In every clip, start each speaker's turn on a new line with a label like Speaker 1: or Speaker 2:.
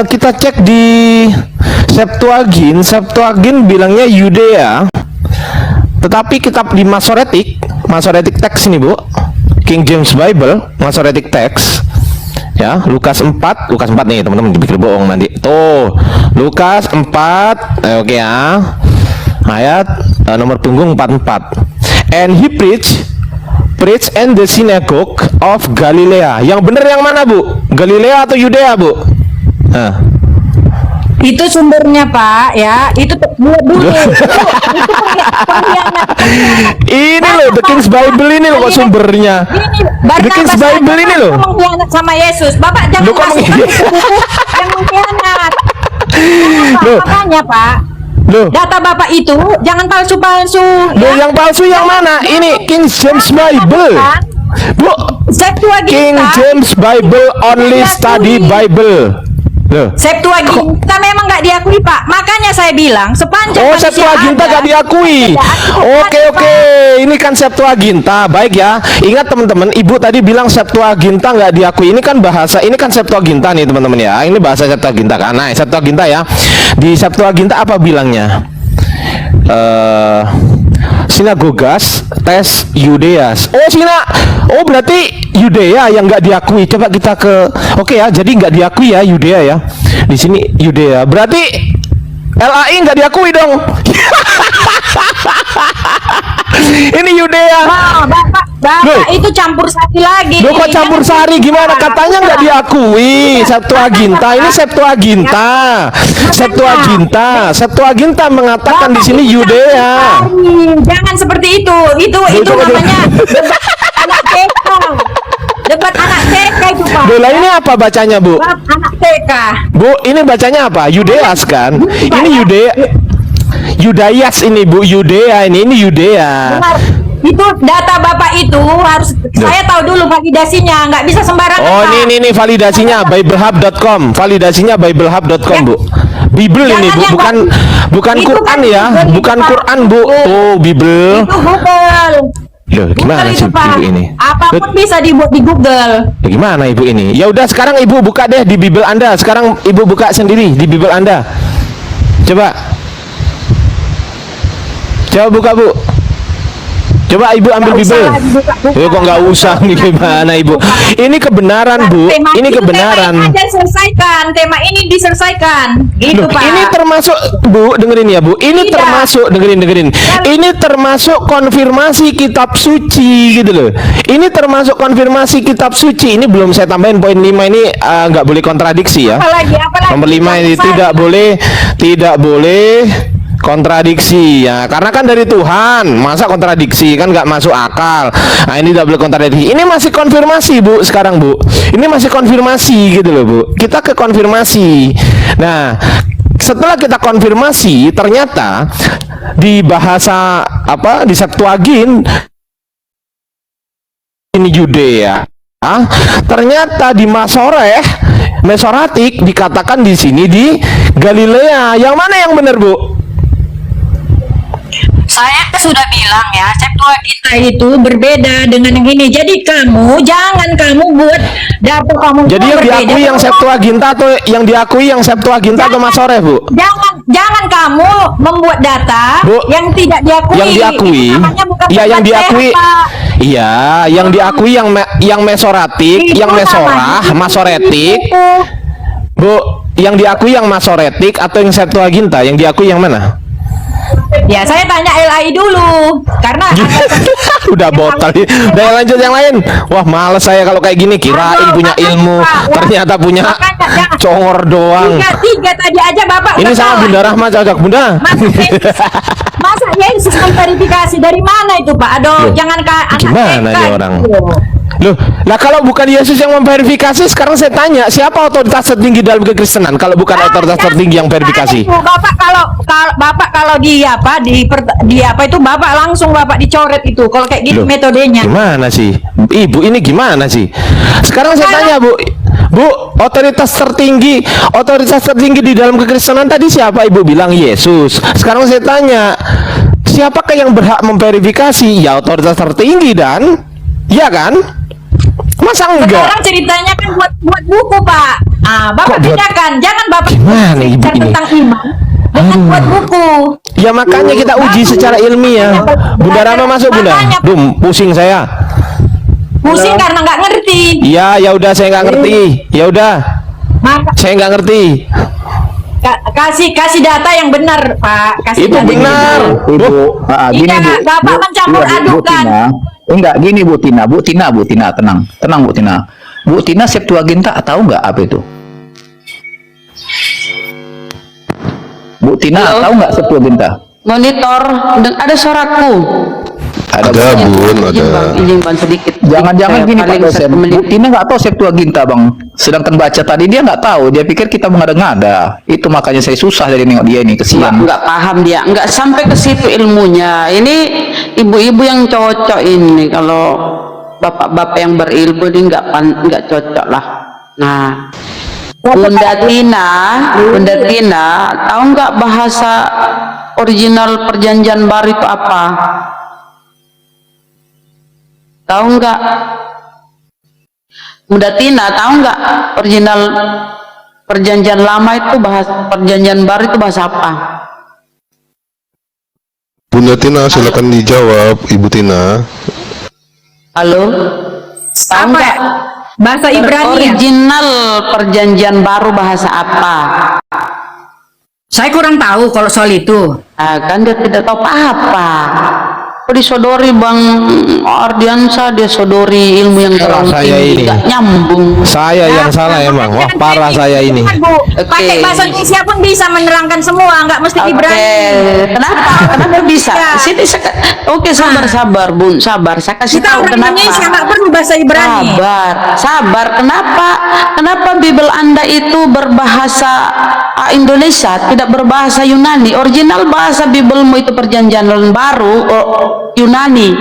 Speaker 1: kita cek di Septuagint. Septuagint bilangnya Yudea, tetapi kitab di Masoretic text ini Bu, King James Bible, Masoretic text ya, Lukas 4 nih teman-teman, dipikir bohong nanti. Tuh, Lukas 4, oke ya. Ayat nomor punggung 44. And he preached in the synagogue of Galilea. Yang benar yang mana, Bu? Galilea atau Yudea, Bu? Nah.
Speaker 2: Itu sumbernya Pak ya, itu dulu.
Speaker 1: Ini loh, The King's Bible ini loh kok sumbernya. The King's Bible ini loh.
Speaker 2: Mengkhianat sama Yesus, Bapak jangan masukkan buku yang mengkhianat. Makanya Pak,
Speaker 1: loh,
Speaker 2: data Bapak itu jangan palsu-palsu.
Speaker 1: Loh, yang palsu yang mana? Ini King James Bible, Bu. King James Bible only study Bible.
Speaker 2: Septuaginta memang nggak diakui Pak, makanya saya bilang sepanjang
Speaker 1: Septuaginta nggak diakui. Oke, ini kan Septuaginta, baik ya. Ingat teman-teman, Ibu tadi bilang Septuaginta nggak diakui. Ini kan bahasa, ini kan Septuaginta nih teman-teman ya. Ini bahasa Septuaginta kan. Nah, Septuaginta ya. Di Septuaginta apa bilangnya? Sinagogas tes Yudeas. Oh berarti Yudea yang nggak diakui. Coba kita ke, oke ya, jadi nggak diakui ya Yudea ya. Di sini Yudea. Berarti LAI nggak diakui dong. Ini Yudea.
Speaker 2: Bapak itu campur sari lagi.
Speaker 1: Loh, kok campur sari gimana? Katanya nggak diakui Septuaginta. Ini Septuaginta mengatakan di sini Yudea.
Speaker 2: Jangan seperti itu. Itu namanya anak TK. Debat anak TK itu Pak.
Speaker 1: Loh, ini apa bacanya, Bu?
Speaker 2: Anak TK.
Speaker 1: Bu, ini bacanya apa? Yudeas kan? Ini Yudea. Yudayas ini, Bu. Yudea ini Yudea.
Speaker 2: Benar. Itu data Bapak itu harus saya tahu dulu validasinya, nggak bisa sembarangan.
Speaker 1: Oh, ini validasinya biblehub.com. Validasinya biblehub.com, Bu. Bible ini, Bu, bukan Quran
Speaker 2: kan
Speaker 1: ya. Bukan Quran, Bu. Oh, Bible.
Speaker 2: Itu Google.
Speaker 1: Loh, gimana sih Ibu ini?
Speaker 2: Apapun bisa dibuat di Google.
Speaker 1: Ya, gimana Ibu ini? Ya udah, sekarang Ibu buka deh di Bible Anda. Sekarang Ibu buka sendiri di Bible Anda. Coba buka, Bu. Coba Ibu ambil Bible. Kok nggak usah nih, gimana Ibu? Ini kebenaran, Bu. Ini kebenaran.
Speaker 2: Tema ini diselesaikan. Gitu,
Speaker 1: Loh,
Speaker 2: Pak.
Speaker 1: ini termasuk, Bu, dengerin ya, Bu. Ini termasuk, dengerin. Ini termasuk konfirmasi kitab suci gitu loh. Ini termasuk konfirmasi kitab suci. Ini belum saya tambahin poin 5 ini, nggak boleh kontradiksi ya.
Speaker 2: Apalagi
Speaker 1: Nomor 5 ini tidak boleh kontradiksi ya, karena kan dari Tuhan, masa kontradiksi kan nggak masuk akal. Nah, ini tidak boleh kontradiksi. Ini masih konfirmasi, Bu, sekarang, Bu. Ini masih konfirmasi gitu loh, Bu. Kita ke konfirmasi. Nah, setelah kita konfirmasi, ternyata di bahasa apa, di Septuagint ini Yudea. Ternyata di Masoretic dikatakan di sini di Galilea. Yang mana yang benar, Bu?
Speaker 2: Saya sudah bilang ya, Septuaginta itu berbeda dengan yang ini. Jadi jangan kamu buat data kamu.
Speaker 1: Jadi yang diakui yang Septuaginta atau yang diakui yang Septuaginta atau Masoreh, Bu?
Speaker 2: Jangan kamu membuat data, Bu, yang tidak diakui.
Speaker 1: Yang diakui. Iya, yang diakui. Iya, yang diakui yang Masoretic, yang Masoretic. Bu, yang diakui yang Masoretic atau yang Septuaginta? Yang diakui yang mana?
Speaker 2: Ya, saya tanya LAI dulu karena
Speaker 1: udah botol. Udah, lanjut yang lain. Wah, males saya kalau kayak gini, kirain punya ilmu, ternyata punya congor doang.
Speaker 2: Tiga tadi aja Bapak.
Speaker 1: Ini sama Bunda Rahma cocok, Bunda.
Speaker 2: Masa Yesus verifikasi dari mana itu, Pak? Aduh, jangan
Speaker 1: gimana nih orang? Loh, lah kalau bukan Yesus yang memverifikasi, sekarang saya tanya, siapa otoritas tertinggi dalam kekristenan kalau bukan otoritas tertinggi yang verifikasi?
Speaker 2: Bapak kalau di apa itu Bapak langsung dicoret itu. Kalau kayak gitu metodenya.
Speaker 1: Gimana sih? Ibu ini gimana sih? Sekarang saya tanya, Bu, otoritas tertinggi di dalam kekristenan tadi siapa? Ibu bilang Yesus. Sekarang saya tanya, siapakah yang berhak memverifikasi? Ya otoritas tertinggi dan, ya kan? Masa enggak?
Speaker 2: Sekarang ceritanya kan buat buku, Pak. Bapak
Speaker 1: Kok buat-
Speaker 2: bedakan, jangan Bapak
Speaker 1: Gimana ibu
Speaker 2: belajar
Speaker 1: ini?
Speaker 2: tentang iman dengan buat buku.
Speaker 1: Ya makanya kita uji secara ilmiah. Bunda Rama masuk Bunda.
Speaker 2: Makanya-
Speaker 1: Pusing saya.
Speaker 2: Pusing karena nggak ngerti.
Speaker 1: Ya udah saya nggak ngerti. Ya udah
Speaker 2: Maka
Speaker 1: saya nggak ngerti.
Speaker 2: kasih data yang benar, Pak. Kasih
Speaker 1: Itu
Speaker 2: data yang
Speaker 1: benar.
Speaker 3: Ibu, gini
Speaker 2: Tidak,
Speaker 3: Bu.
Speaker 2: Bapak mencampur
Speaker 3: Bu
Speaker 2: adukan.
Speaker 3: Tina. Enggak, gini Bu Tina, tenang. Tenang Bu Tina. Bu Tina Septuaginta tahu nggak apa itu? Bu Tina
Speaker 4: Halo?
Speaker 3: tahu nggak Septuaginta?
Speaker 4: Monitor, ada suaraku.
Speaker 3: Ada
Speaker 5: Bun,
Speaker 4: Izin
Speaker 5: ada.
Speaker 4: bang, izin bang sedikit.
Speaker 3: Jangan-jangan
Speaker 4: Saya
Speaker 3: gini Pak
Speaker 4: paling
Speaker 3: dosen,
Speaker 4: 1 menit.
Speaker 3: Bu Tina nggak tahu Septuaginta Bang. Sedangkan baca tadi dia nggak tahu, dia pikir kita mengada-ngada. Itu makanya saya susah dari nengok dia ini, kesian.
Speaker 4: Nggak paham dia, nggak sampai ke situ ilmunya. Ini ibu-ibu yang cocok ini. Kalau bapak-bapak yang berilmu ini nggak cocok lah. Nah, Bunda Tina, tahu nggak bahasa original Perjanjian Baru itu apa? Tahu nggak? Bunda Tina, tahu nggak original Perjanjian Lama itu bahasa, Perjanjian Baru itu bahasa apa?
Speaker 5: Bunda Tina, silakan dijawab, Ibu Tina.
Speaker 4: Halo? Tahu
Speaker 2: apa?
Speaker 4: nggak?
Speaker 2: Bahasa Ibrani ya?
Speaker 4: Original Perjanjian Baru bahasa apa?
Speaker 2: Saya kurang tahu kalau soal itu.
Speaker 4: Nah, kan dia tidak tahu apa-apa. Kok disodori Bang Ardiansa, dia sodori ilmu yang terlalu
Speaker 1: saya
Speaker 4: tinggi,
Speaker 1: ini.
Speaker 4: nggak nyambung.
Speaker 1: Saya yang salah emang. Wah parah saya ini.
Speaker 2: Bu, pakai
Speaker 4: Oke.
Speaker 2: bahasa Indonesia pun bisa menerangkan semua, nggak mesti
Speaker 4: Oke,
Speaker 2: Ibrani.
Speaker 4: kenapa bisa?
Speaker 2: Ya.
Speaker 4: Sini oke, sabar Bun, sabar. Saya kasih
Speaker 2: Kita
Speaker 4: tahu
Speaker 2: orang
Speaker 4: kenapa.
Speaker 2: Indonesia nggak perlu bahasa Ibrani.
Speaker 4: Sabar. Kenapa Bible Anda itu berbahasa Indonesia, tidak berbahasa Yunani? Original bahasa Biblemu itu Perjanjian Baru Yunani.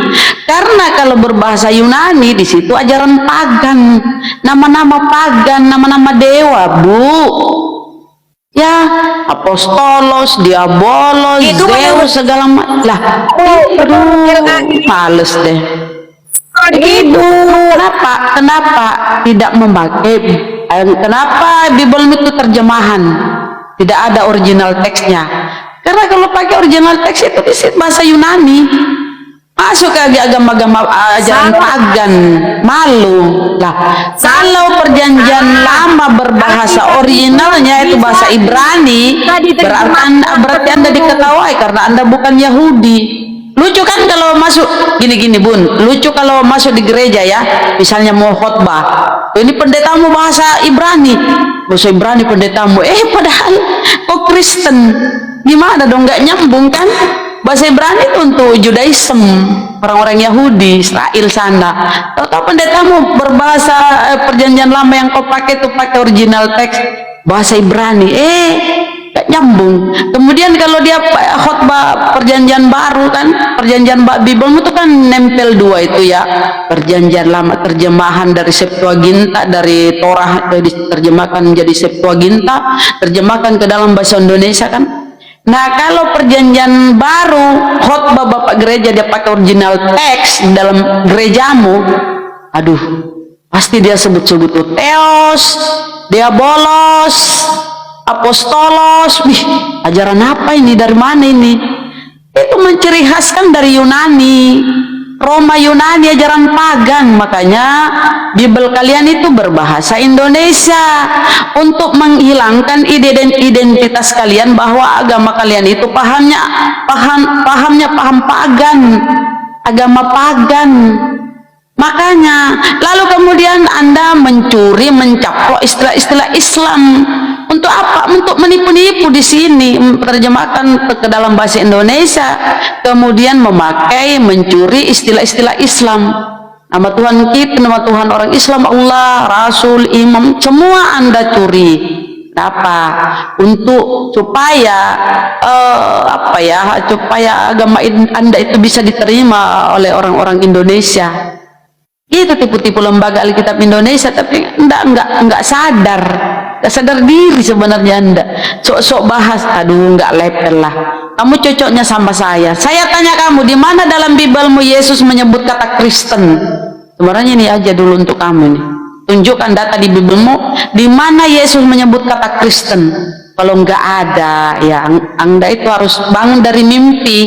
Speaker 4: Karena kalau berbahasa Yunani di situ ajaran pagan, nama-nama pagan, nama-nama dewa, Bu. Ya, apostolos, diabolos,
Speaker 2: Itu menurut-
Speaker 4: Zeus, segala lah. Males deh. Itu kenapa tidak memakai, kenapa Bible itu terjemahan, tidak ada original teksnya? Karena kalau pakai original teks itu di bahasa Yunani, masuk ke agama-agama ajaran pagan, malu lah. Kalau Perjanjian Lama berbahasa originalnya itu bahasa Ibrani, berarti anda diketahui karena anda bukan Yahudi. Lucu kan kalau masuk gini Bun, lucu kalau masuk di gereja ya, misalnya mau khotbah, ini pendetamu bahasa Ibrani pendetamu, padahal kok Kristen, gimana dong, nggak nyambung kan? Bahasa Ibrani itu untuk Judaism, orang-orang Yahudi, Israel sana. Tahu pendetamu berbahasa Perjanjian Lama yang kau pakai itu pakai original teks bahasa Ibrani, gak nyambung. Kemudian kalau dia khotbah Perjanjian Baru kan, Perjanjian Bible itu kan nempel dua itu ya, Perjanjian Lama terjemahan dari Septuaginta, dari Torah diterjemahkan menjadi Septuaginta, terjemahkan ke dalam bahasa Indonesia kan. Nah, kalau Perjanjian Baru khotbah bapak gereja dia pakai original teks dalam gerejamu, aduh, pasti dia sebut-sebut tuh Theos, Diabolos, Apostolos. Wih, ajaran apa ini, dari mana ini? Itu menciri khaskan dari Yunani, Roma, Yunani, ajaran pagan. Makanya Bible kalian itu berbahasa Indonesia untuk menghilangkan identitas kalian bahwa agama kalian itu pahamnya paham pagan, agama pagan. Makanya lalu kemudian Anda mencuri, mencaplok istilah-istilah Islam. Untuk apa? Untuk menipu-nipu di sini, menerjemahkan ke dalam bahasa Indonesia, kemudian mencuri istilah-istilah Islam. Nama Tuhan kita, nama Tuhan orang Islam, Allah, Rasul, Imam, semua Anda curi. Apa? Untuk supaya supaya agama Anda itu bisa diterima oleh orang-orang Indonesia. Itu tipu-tipu lembaga Alkitab Indonesia, tapi enggak sadar diri sebenarnya Anda. Sok-sok bahas, aduh, enggak level lah. Kamu cocoknya sama saya. Saya tanya kamu, di mana dalam Biblemu Yesus menyebut kata Kristen? Sebenarnya ini aja dulu untuk kamu nih. Tunjukkan data di Bibelmu di mana Yesus menyebut kata Kristen. Kalau nggak ada, ya Anda itu harus bangun dari mimpi.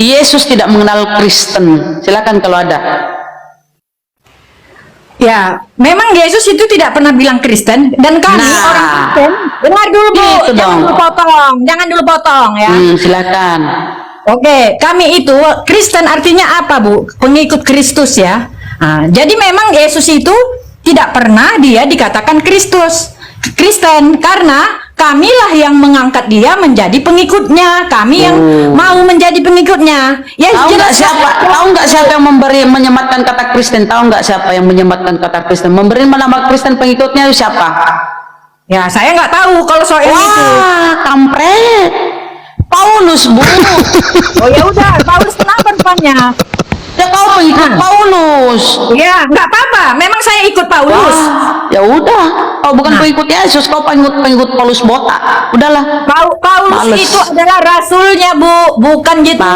Speaker 4: Yesus tidak mengenal Kristen. Silakan kalau ada.
Speaker 2: Ya, memang Yesus itu tidak pernah bilang Kristen, dan kami
Speaker 4: Nah.
Speaker 2: orang Kristen, dengar dulu Bu,
Speaker 4: Gitu
Speaker 2: jangan
Speaker 4: dong.
Speaker 2: dulu potong, jangan dulu potong ya.
Speaker 4: Silakan.
Speaker 2: Oke, kami itu Kristen artinya apa Bu? Pengikut Kristus ya. Nah, jadi memang Yesus itu tidak pernah dia dikatakan Kristen, karena kamilah yang mengangkat dia menjadi pengikutnya, kami yang mau menjadi pengikutnya. Ya
Speaker 4: Tahu nggak
Speaker 2: jelas
Speaker 4: siapa? Tahu nggak siapa yang menyematkan kata Kristen? Tahu nggak siapa yang menyematkan kata Kristen? Memberi nama Kristen pengikutnya itu siapa?
Speaker 2: Ya saya nggak tahu kalau soal itu.
Speaker 4: Wah, kampret. Paulus, Bu.
Speaker 2: Oh ya udah, Paulus kenapa rupanya?
Speaker 4: Ya kau pengikut Paulus.
Speaker 2: Ya nggak apa-apa, memang saya ikut Paulus.
Speaker 4: Wah, ya udah. Kau bukan pengikut Yesus, kau pengikut Paulus botak. Udahlah.
Speaker 2: Paulus
Speaker 4: Males.
Speaker 2: itu adalah rasulnya Bu, bukan gitu.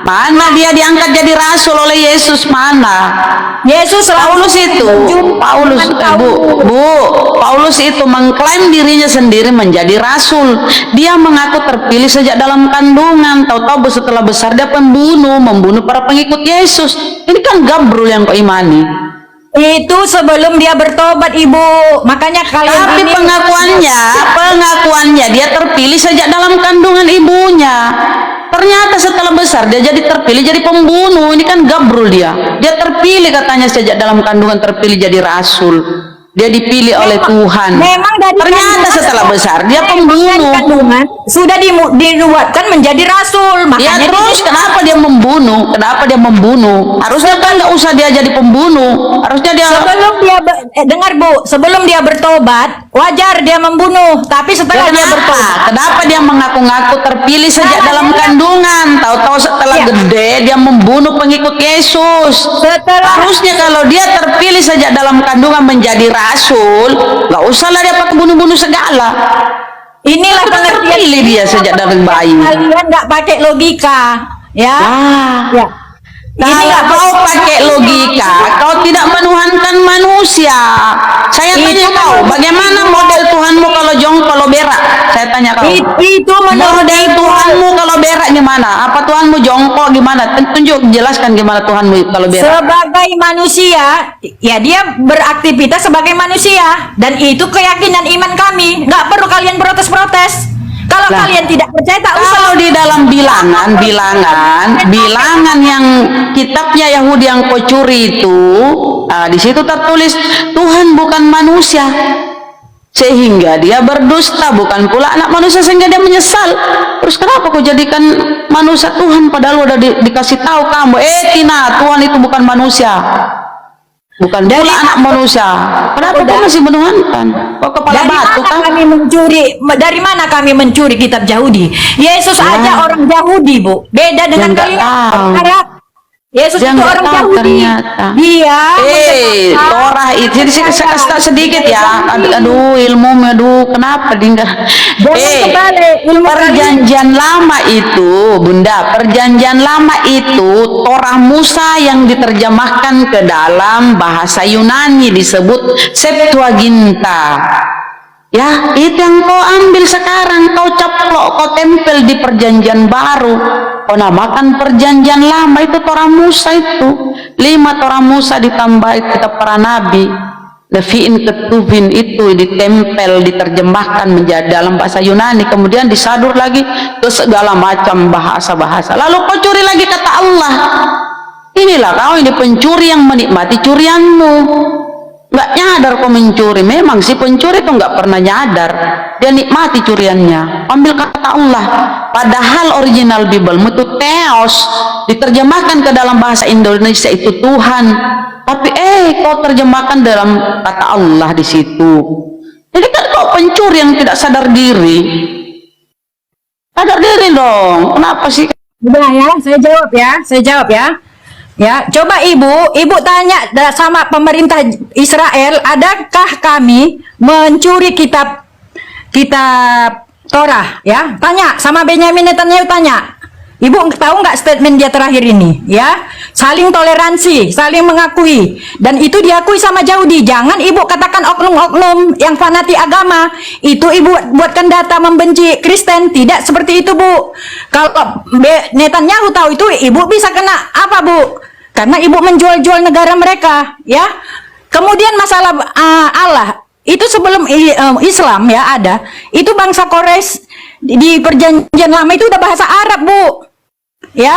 Speaker 4: Mana dia diangkat jadi rasul oleh Yesus, mana?
Speaker 2: Yesus
Speaker 4: Paulus itu, Paulus itu mengklaim dirinya sendiri menjadi rasul. Dia mengaku terpilih sejak dalam kandungan. Tahu-tahu setelah besar dia membunuh para pengikut Yesus. Ini kan gabrul yang kau imani.
Speaker 2: Itu sebelum dia bertobat Ibu. Makanya kalian
Speaker 4: Tapi
Speaker 2: ini
Speaker 4: pengakuannya dia terpilih sejak dalam kandungan ibunya. Ternyata setelah besar dia jadi terpilih jadi pembunuh. Ini kan gabrul dia. Dia terpilih katanya sejak dalam kandungan terpilih jadi rasul. Dia dipilih oleh Tuhan.
Speaker 2: Memang dari
Speaker 4: Ternyata setelah besar dia pembunuh.
Speaker 2: kandungan sudah dinubuatkan menjadi rasul.
Speaker 4: Ya
Speaker 2: Makanya
Speaker 4: terus kenapa dia membunuh? Kenapa dia membunuh? Harusnya kan nggak usah dia jadi pembunuh. Harusnya dia
Speaker 2: sebelum dia dengar Bu, sebelum dia bertobat wajar dia membunuh. Tapi setelah dia bertobat,
Speaker 4: Kenapa dia mengaku-ngaku terpilih sejak dalam kandungan? Tahu-tahu setelah gede dia membunuh pengikut Yesus. Harusnya kalau dia terpilih sejak dalam kandungan menjadi rasul, nggak usahlah dia pakai bunuh-bunuh segala.
Speaker 2: inilah
Speaker 4: Sudah
Speaker 2: pengertian
Speaker 4: terpilih dia sejak dari bayi.
Speaker 2: kalian nggak pakai logika, ya. Ya.
Speaker 4: Kalau kau pakai logika, kau tidak menuhankan manusia. Saya tanya kau, bagaimana model Tuhanmu kalau jongkok kalau berak? Saya tanya kau.
Speaker 2: Itu
Speaker 4: Model Tuhanmu kalau berak gimana? Apa Tuhanmu jongkok gimana? Tunjuk, jelaskan gimana Tuhanmu kalau berak.
Speaker 2: sebagai manusia, ya dia beraktivitas sebagai manusia, dan itu keyakinan iman kami. Nggak perlu kalian protes-protes. Kalau kalian tidak percaya, tak usah.
Speaker 4: Kalau di dalam bilangan yang kitabnya Yahudi yang kau curi itu, di situ tertulis Tuhan bukan manusia, sehingga dia berdusta, bukan pula anak manusia sehingga dia menyesal. Terus kenapa kau jadikan manusia Tuhan padahal udah dikasih tahu kamu, Tina, Tuhan itu bukan manusia, bukan pula anak manusia. Kenapa kau masih menuhankan? Kau kepala batu kan?
Speaker 2: Dari mana kami mencuri kitab Yahudi? Yesus aja orang Yahudi, Bu. Beda dengan
Speaker 4: nggak tahu.
Speaker 2: kalian. Yesus
Speaker 4: Dia
Speaker 2: itu
Speaker 4: nggak
Speaker 2: orang
Speaker 4: tahu
Speaker 2: Yahudi.
Speaker 4: ternyata.
Speaker 2: Dia
Speaker 4: Torah itu saya kasih tahu sedikit ya. Aduh, kenapa dia nggak? Perjanjian lama itu, Bunda, perjanjian lama itu Torah Musa yang diterjemahkan ke dalam bahasa Yunani disebut Septuaginta. Ya, itu yang kau ambil sekarang, kau caplok, kau tempel di perjanjian baru. Kau namakan perjanjian lama itu Torah Musa itu. 5 Torah Musa ditambah kitab para nabi. Leviin ketubin itu ditempel, diterjemahkan menjadi dalam bahasa Yunani, kemudian disadur lagi ke segala macam bahasa-bahasa. Lalu kau curi lagi kata Allah. Inilah kau ini pencuri yang menikmati curianmu. Nggak nyadar kau mencuri. Memang si pencuri itu nggak pernah nyadar, dia nikmati curiannya. Ambil kata Allah, padahal original Bible itu Theos, diterjemahkan ke dalam bahasa Indonesia itu Tuhan, tapi kau terjemahkan dalam kata Allah di situ. Jadi kan kau pencuri yang tidak sadar diri. Sadar diri dong. Kenapa sih?
Speaker 2: Udah ya, saya jawab ya. Ya, coba ibu tanya sama pemerintah Israel, adakah kami mencuri kitab Torah? Ya, tanya sama Benyamin Netanyahu, tanya. Ibu tahu nggak statement dia terakhir ini, ya? Saling toleransi, saling mengakui, dan itu diakui sama Yahudi. Jangan ibu katakan oknum-oknum yang fanati agama itu ibu buatkan data membenci Kristen. Tidak seperti itu, Bu. Kalau Netanyahu tahu itu, ibu bisa kena apa, Bu? Karena ibu menjual-jual negara mereka, ya. Kemudian masalah Allah itu sebelum Islam ya ada, itu bangsa Quraisy di perjanjian lama itu udah bahasa Arab, Bu. Ya,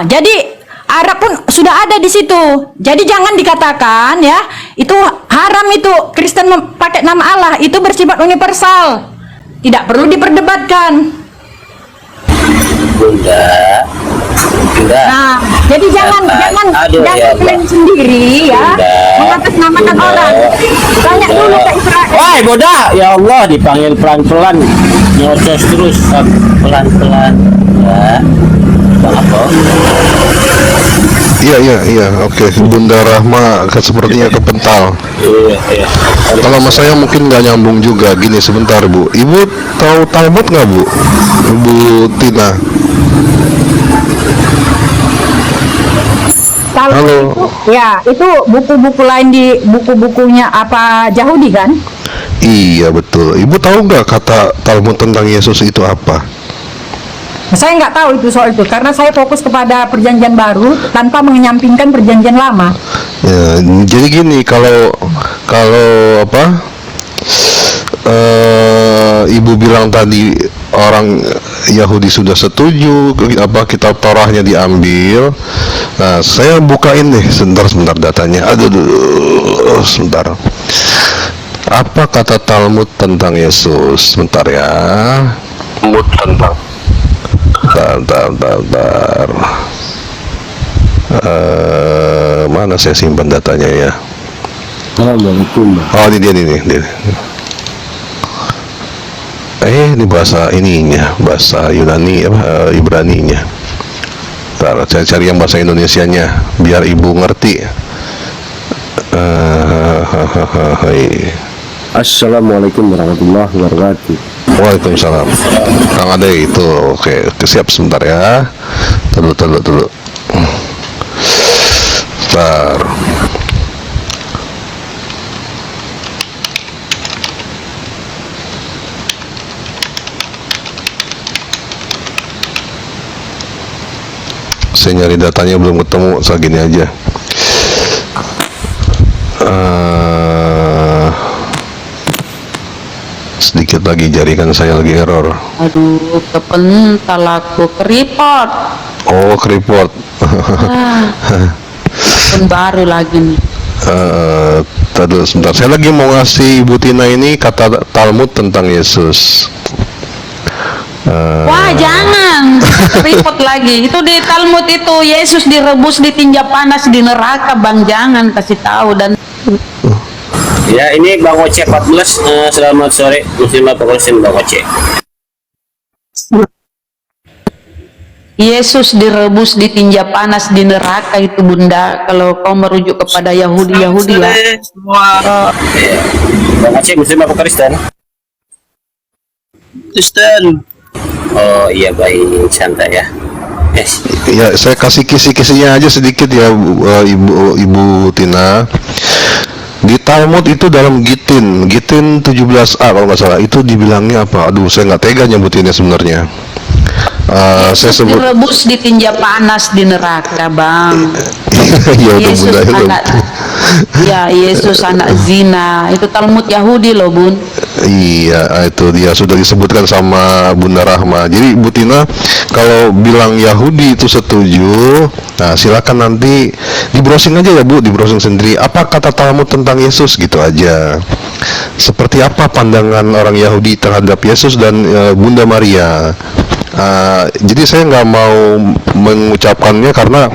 Speaker 2: jadi Arab pun sudah ada di situ. Jadi jangan dikatakan ya, itu haram itu Kristen pakai nama Allah, itu bersifat universal. Tidak perlu diperdebatkan.
Speaker 6: Bunda.
Speaker 2: Nah, jadi jangan
Speaker 6: ya
Speaker 2: klaim sendiri ya, mengatasnamakan orang. Tanya dulu ke Israel.
Speaker 6: Wah, Bunda, ya Allah, dipanggil pelan-pelan, nyocos terus, pelan-pelan, ya. Apa?
Speaker 5: Iya, oke. Bunda Rahma sepertinya kepental.
Speaker 6: Iya.
Speaker 5: Kalau mas saya mungkin nggak nyambung juga. Gini sebentar Bu, Ibu tahu Talmud nggak Bu? Ibu Tina. Halo.
Speaker 2: Ya, itu buku-buku lain di buku-bukunya apa Yahudi kan?
Speaker 5: Iya betul. Ibu tahu nggak kata Talmud tentang Yesus itu apa?
Speaker 2: Saya nggak tahu itu soal itu, karena saya fokus kepada perjanjian baru tanpa menyampingkan perjanjian lama.
Speaker 5: Ya, jadi gini, kalau apa? Ibu bilang tadi orang Yahudi sudah setuju apa kitab Torahnya diambil. Nah, saya bukain nih sebentar datanya. Aduh, sebentar. Apa kata Talmud tentang Yesus? Sebentar ya. Talmud tentang Bentar. Mana saya simpan datanya ya? Oh, ini dia. Ini bahasa ininya, bahasa Yunani apa Ibraninya. Bentar, saya cari yang bahasa Indonesianya biar ibu ngerti.
Speaker 7: Assalamualaikum warahmatullahi wabarakatuh.
Speaker 5: Waalaikumsalam. Kang Ade itu, oke, siap sebentar ya. Tunggu. Bentar. Saya nyari datanya belum ketemu, segini aja. Sedikit lagi, jaringan saya lagi error.
Speaker 4: Aduh, kepental aku keripot.
Speaker 5: Oh, keripot.
Speaker 4: Pun baru lagi nih.
Speaker 5: Tadi sebentar, saya lagi mau ngasih Ibu Tina ini kata Talmud tentang Yesus.
Speaker 4: Wah, jangan keripot lagi. Itu di Talmud itu Yesus direbus ditinja panas di neraka, Bang. Jangan kasih tahu. Dan
Speaker 6: Ya, ini Bang Oce 14. Selamat sore, Muslim Muslim Bang Oce.
Speaker 4: Yesus direbus ditinja panas di neraka itu, Bunda. Kalau kau merujuk kepada Yahudi ya.
Speaker 6: Bang Oce Muslim apa Kristen?
Speaker 7: Kristen.
Speaker 6: Oh iya, baik, santai ya. Yes.
Speaker 5: Ya, saya kasih kisi-kisinya aja sedikit ya, Ibu Tina. Di Talmud itu dalam Gitin 17a kalau nggak salah, itu dibilangnya apa? Aduh, saya nggak tega nyebutinnya sebenarnya. Saya sebut
Speaker 4: direbus ditinja panas di neraka, Bang.
Speaker 5: ya udah
Speaker 4: Yesus
Speaker 5: Bunda,
Speaker 4: anak, ya Yesus anak zina. Itu Talmud Yahudi loh, Bun.
Speaker 5: Iya, itu dia sudah disebutkan sama Bunda Rahma. Jadi Bu Tina, kalau bilang Yahudi itu setuju, nah silakan nanti di browsing aja ya Bu, di browsing sendiri. Apa kata Talmud tentang Yesus gitu aja. Seperti apa pandangan orang Yahudi terhadap Yesus dan Bunda Maria. Jadi saya nggak mau mengucapkannya karena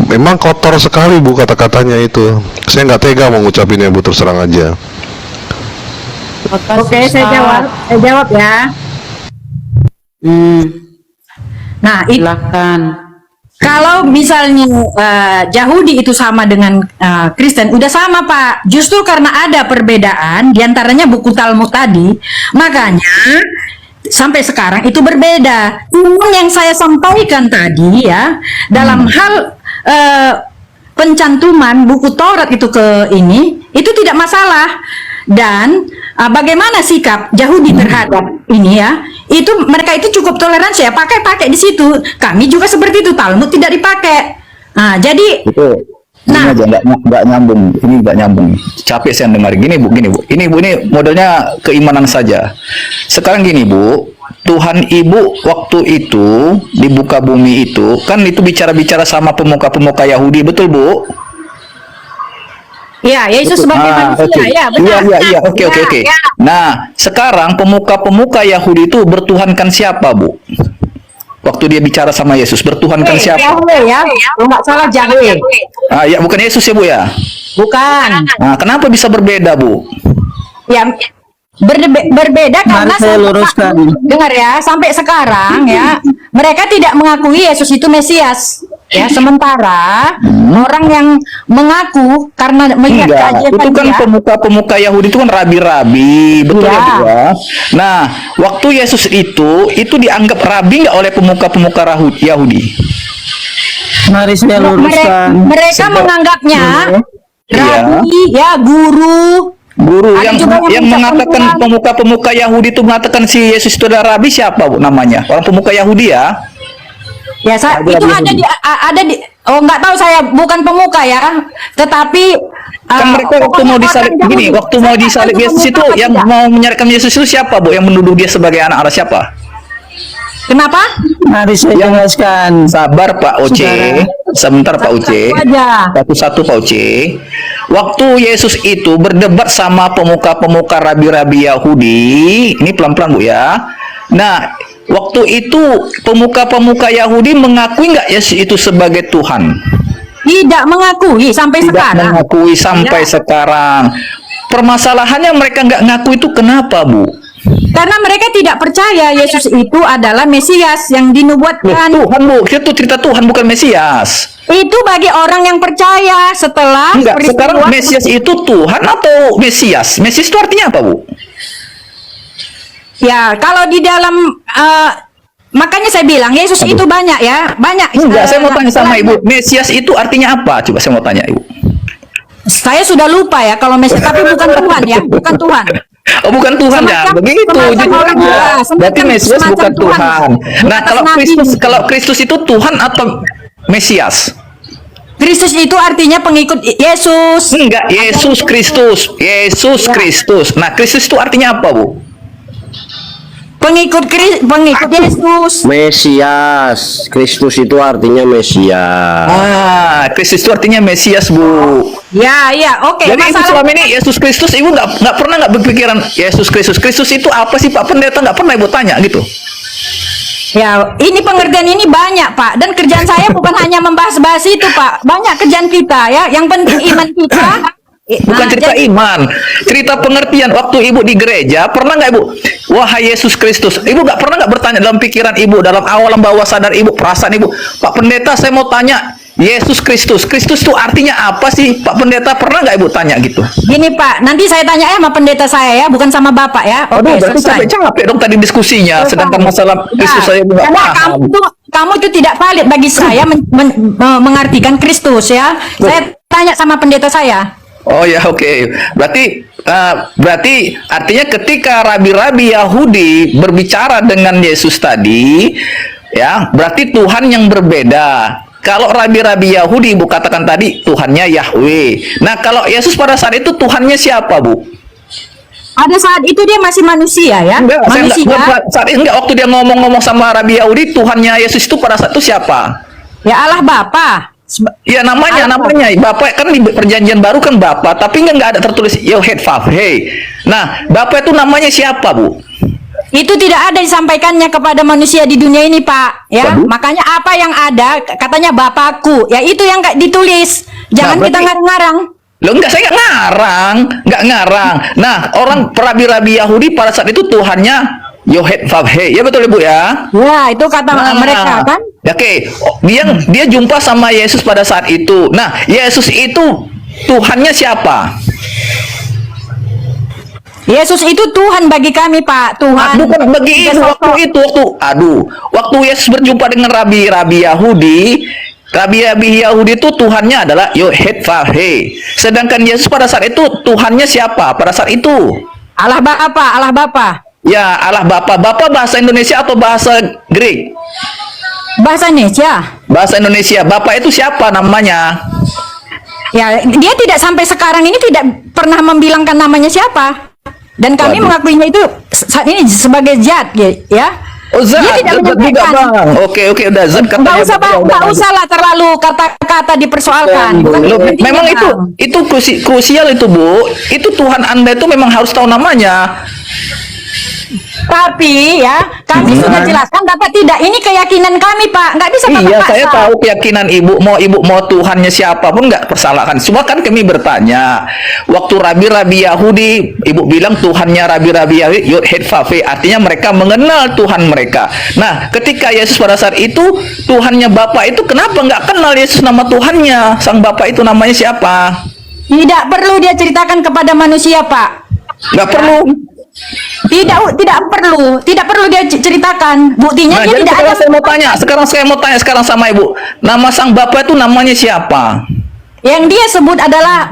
Speaker 5: memang kotor sekali Bu kata-katanya itu. Saya nggak tega mau ngucapinnya Bu, terus terang aja.
Speaker 2: Oke, saya jawab ya. Nah,
Speaker 4: Silakan.
Speaker 2: kalau misalnya Yahudi itu sama dengan Kristen, udah sama Pak. Justru karena ada perbedaan diantaranya buku Talmud tadi, makanya sampai sekarang itu berbeda. Namun yang saya sampaikan tadi ya, dalam hal pencantuman buku Taurat itu ke ini, itu tidak masalah. Dan bagaimana sikap Yahudi terhadap ini ya, itu mereka itu cukup toleransi ya, pakai di situ. Kami juga seperti itu, Talmud tidak dipakai. Nah, jadi
Speaker 3: Itu
Speaker 2: Nah.
Speaker 3: ini aja nggak nyambung. Ini nggak nyambung. Capek saya dengar gini bu. Ini bu, ini modelnya keimanan saja. Sekarang gini bu, Tuhan Ibu waktu itu di buka bumi itu kan itu bicara-bicara sama pemuka-pemuka Yahudi, betul bu?
Speaker 2: ya, Yesus sebagai manusia,
Speaker 3: oke.
Speaker 2: ya benar.
Speaker 3: Iya, oke.
Speaker 2: Ya.
Speaker 3: Nah, sekarang pemuka-pemuka Yahudi itu bertuhankan siapa bu? Waktu dia bicara sama Yesus, bertuhankan siapa?
Speaker 2: Yahweh ya, kalau nggak salah Yahweh.
Speaker 3: Ya bukan Yesus ya bu ya?
Speaker 2: Bukan.
Speaker 3: Nah, kenapa bisa berbeda bu?
Speaker 2: Ya berbeda karena
Speaker 6: saya luruskan.
Speaker 2: dengar ya, sampai sekarang ya mereka tidak mengakui Yesus itu Mesias. Ya, sementara orang yang mengaku karena melihat
Speaker 3: Enggak,
Speaker 2: keajaiban
Speaker 3: itu kan
Speaker 2: dia,
Speaker 3: pemuka-pemuka Yahudi itu kan rabi-rabi, betul
Speaker 2: Iya.
Speaker 3: ya Bu ya? Nah, waktu Yesus itu dianggap rabi nggak oleh pemuka-pemuka Yahudi?
Speaker 6: Mari saya luruskan.
Speaker 2: mereka menganggapnya
Speaker 3: Iya.
Speaker 2: rabi, ya guru.
Speaker 3: Guru
Speaker 2: Ada
Speaker 3: yang
Speaker 2: juga yang
Speaker 3: mengatakan
Speaker 2: mengucapkan
Speaker 3: pemuka-pemuka Yahudi itu mengatakan si Yesus itu adalah rabi, siapa Bu namanya? Orang pemuka Yahudi ya?
Speaker 2: Ya, itu ada di nggak tahu, saya bukan pemuka ya, tetapi
Speaker 3: Kan mereka waktu mau disalib begini, waktu mau disalib Yesus itu yang mau menyalibkan Yesus itu siapa Bu? Yang menuduh dia sebagai anak Allah siapa?
Speaker 2: Kenapa?
Speaker 6: Mari saya jelaskan.
Speaker 3: Sabar Pak Oce, sebentar Pak Oce.
Speaker 2: Satu aja.
Speaker 3: Satu-satu Pak Oce. Waktu Yesus itu berdebat sama pemuka-pemuka rabi-rabi Yahudi, ini pelan-pelan Bu ya. Nah, waktu itu pemuka-pemuka Yahudi mengakui nggak Yesus itu sebagai Tuhan?
Speaker 2: Tidak mengakui sampai
Speaker 3: Tidak
Speaker 2: sekarang.
Speaker 3: mengakui sampai sekarang. Permasalahannya mereka nggak ngaku itu kenapa Bu?
Speaker 2: Karena mereka tidak percaya Yesus itu adalah Mesias yang
Speaker 3: Loh,
Speaker 2: dinubuatkan.
Speaker 3: Tuhan Bu, itu cerita Tuhan bukan Mesias.
Speaker 2: Itu bagi orang yang percaya setelah
Speaker 3: Enggak,
Speaker 2: peristiwa-
Speaker 3: sekarang Mesias itu Tuhan atau Mesias? Mesias itu artinya apa Bu?
Speaker 2: Ya, kalau di dalam makanya saya bilang Yesus itu banyak ya, banyak.
Speaker 3: Enggak, saya mau tanya sama
Speaker 2: selain-
Speaker 3: Ibu, Mesias itu artinya apa? Coba saya mau tanya Ibu.
Speaker 2: Saya sudah lupa ya kalau Mesias, tapi bukan Tuhan ya, bukan Tuhan.
Speaker 3: Oh, bukan Tuhan ya,
Speaker 2: Semacam-
Speaker 3: begitu.
Speaker 2: semacam
Speaker 3: Jujur
Speaker 2: orang
Speaker 3: aja.
Speaker 2: tua,
Speaker 3: Berarti
Speaker 2: semacam-
Speaker 3: Mesias
Speaker 2: semacam
Speaker 3: bukan
Speaker 2: Tuhan.
Speaker 3: Tuhan. Nah,
Speaker 2: Atas
Speaker 3: kalau
Speaker 2: nabi.
Speaker 3: Kristus itu Tuhan atau Mesias?
Speaker 2: Kristus itu artinya pengikut Yesus.
Speaker 3: Enggak, Yesus Kristus. Yesus
Speaker 2: Ya.
Speaker 3: Kristus. Nah, Kristus itu artinya apa, Bu?
Speaker 2: Pengikut Yesus.
Speaker 7: Mesias. Kristus itu artinya Mesias.
Speaker 3: Kristus itu artinya Mesias, Bu.
Speaker 2: Ya, oke.
Speaker 3: Jadi Ibu
Speaker 2: Masalah
Speaker 3: selama ini Yesus Kristus, Ibu nggak pernah berpikiran Yesus Kristus. Kristus itu apa sih, Pak Pendeta? Nggak pernah Ibu tanya gitu.
Speaker 2: ya, ini pengertian ini banyak, Pak. Dan kerjaan saya bukan hanya membahas-bahas itu, Pak. Banyak kerjaan kita ya. Yang penting iman kita.
Speaker 3: Bukan
Speaker 2: Nah,
Speaker 3: cerita
Speaker 2: jadi-
Speaker 3: iman, cerita pengertian. Waktu Ibu di gereja, pernah nggak Ibu, wahai Yesus Kristus, Ibu nggak pernah nggak bertanya dalam pikiran Ibu, dalam awalan bawah sadar Ibu, perasaan Ibu, Pak Pendeta saya mau tanya, Yesus Kristus, Kristus itu artinya apa sih, Pak Pendeta? Pernah nggak Ibu tanya gitu?
Speaker 2: Gini, Pak. Nanti saya tanya ya sama pendeta saya ya, bukan sama Bapak ya.
Speaker 3: Aduh, berarti
Speaker 2: selesai.
Speaker 3: capek dong tadi diskusinya, sedangkan masalah
Speaker 2: Ya,
Speaker 3: Kristus saya nggak
Speaker 2: karena
Speaker 3: paham.
Speaker 2: kamu itu tidak valid bagi saya mengartikan Kristus ya. Saya tanya sama pendeta saya.
Speaker 3: Oh ya, oke. Berarti artinya ketika rabi-rabi Yahudi berbicara dengan Yesus tadi, ya, berarti Tuhan yang berbeda. Kalau rabi-rabi Yahudi Ibu katakan tadi Tuhannya Yahweh. Nah, kalau Yesus pada saat itu Tuhannya siapa, Bu?
Speaker 2: Pada saat itu dia masih manusia ya.
Speaker 3: Enggak, saya
Speaker 2: Manusia.
Speaker 3: enggak waktu dia ngomong-ngomong sama rabi Yahudi, Tuhannya Yesus itu pada saat itu siapa?
Speaker 2: Ya Allah Bapa.
Speaker 3: Ya namanya Bapak kan di perjanjian baru kan Bapak, tapi nggak ada tertulis Yohed Vav. Hey. Nah, Bapak itu namanya siapa, Bu?
Speaker 2: Itu tidak ada disampaikannya kepada manusia di dunia ini, Pak. Ya,
Speaker 3: Waduh.
Speaker 2: makanya apa yang ada katanya Bapakku. Ya itu yang nggak ditulis. Jangan
Speaker 3: Nah,
Speaker 2: kita
Speaker 3: berarti-
Speaker 2: ngarang-ngarang.
Speaker 3: Loh enggak, saya nggak ngarang. Nah, orang rabi-rabi Yahudi pada saat itu Tuhannya Yohed Vav. Hey. Ya betul Ibu ya?
Speaker 2: Ya, itu kata mereka kan.
Speaker 3: Oke, dia jumpa sama Yesus pada saat itu. Nah, Yesus itu Tuhannya siapa?
Speaker 2: Yesus itu Tuhan bagi kami, Pak. Tuhan.
Speaker 3: Bukan bagi itu waktu Yesus berjumpa dengan rabi-rabi Yahudi, rabi-rabi Yahudi itu Tuhannya adalah Yod-Heh-Vah-He. Sedangkan Yesus pada saat itu Tuhannya siapa? Pada saat itu
Speaker 2: Allah Bapa, Allah Bapa.
Speaker 3: ya Allah Bapa. Bapa bahasa Indonesia atau bahasa Greek?
Speaker 2: Bahasa Indonesia.
Speaker 3: Bahasa Indonesia. Bapak itu siapa namanya?
Speaker 2: Ya, dia tidak sampai sekarang ini tidak pernah membilangkan namanya siapa. Dan kami
Speaker 3: Waduh.
Speaker 2: mengakuinya itu saat ini sebagai zat, ya.
Speaker 3: Oh, Zat.
Speaker 2: Dia tidak
Speaker 3: Zat juga,
Speaker 2: menyampaikan.
Speaker 3: Bang. Oke, udah Zat katanya.
Speaker 2: Nggak usah, Bang.
Speaker 3: Udah,
Speaker 2: Nggak
Speaker 3: udah.
Speaker 2: usah lah terlalu kata-kata dipersoalkan. Bukan
Speaker 3: Loh,
Speaker 2: penting,
Speaker 3: memang
Speaker 2: Bang.
Speaker 3: itu krusial itu, Bu. Itu Tuhan Anda itu memang harus tahu namanya.
Speaker 2: Tapi ya, kami sudah jelaskan, Bapak tidak. Ini keyakinan kami, Pak. Nggak bisa Bapak
Speaker 3: Iya,
Speaker 2: paksa.
Speaker 3: saya tahu keyakinan ibu mau Tuhannya siapapun nggak persalahkan. Cuma kan kami bertanya, waktu rabi-rabi Yahudi, ibu bilang Tuhannya rabi-rabi Yahudi Yod-Heh-Vah-He, artinya mereka mengenal Tuhan mereka. Nah, ketika Yesus pada saat itu Tuhannya Bapa itu, kenapa nggak kenal Yesus nama Tuhannya? Sang Bapa itu namanya siapa?
Speaker 2: Tidak perlu dia ceritakan kepada manusia, Pak.
Speaker 3: Nggak perlu.
Speaker 2: Tidak perlu dia ceritakan. Buktinya
Speaker 3: Nah,
Speaker 2: dia
Speaker 3: jadi
Speaker 2: tidak ada.
Speaker 3: sekarang saya mau tanya sama ibu, nama sang Bapa itu namanya siapa?
Speaker 2: Yang dia sebut adalah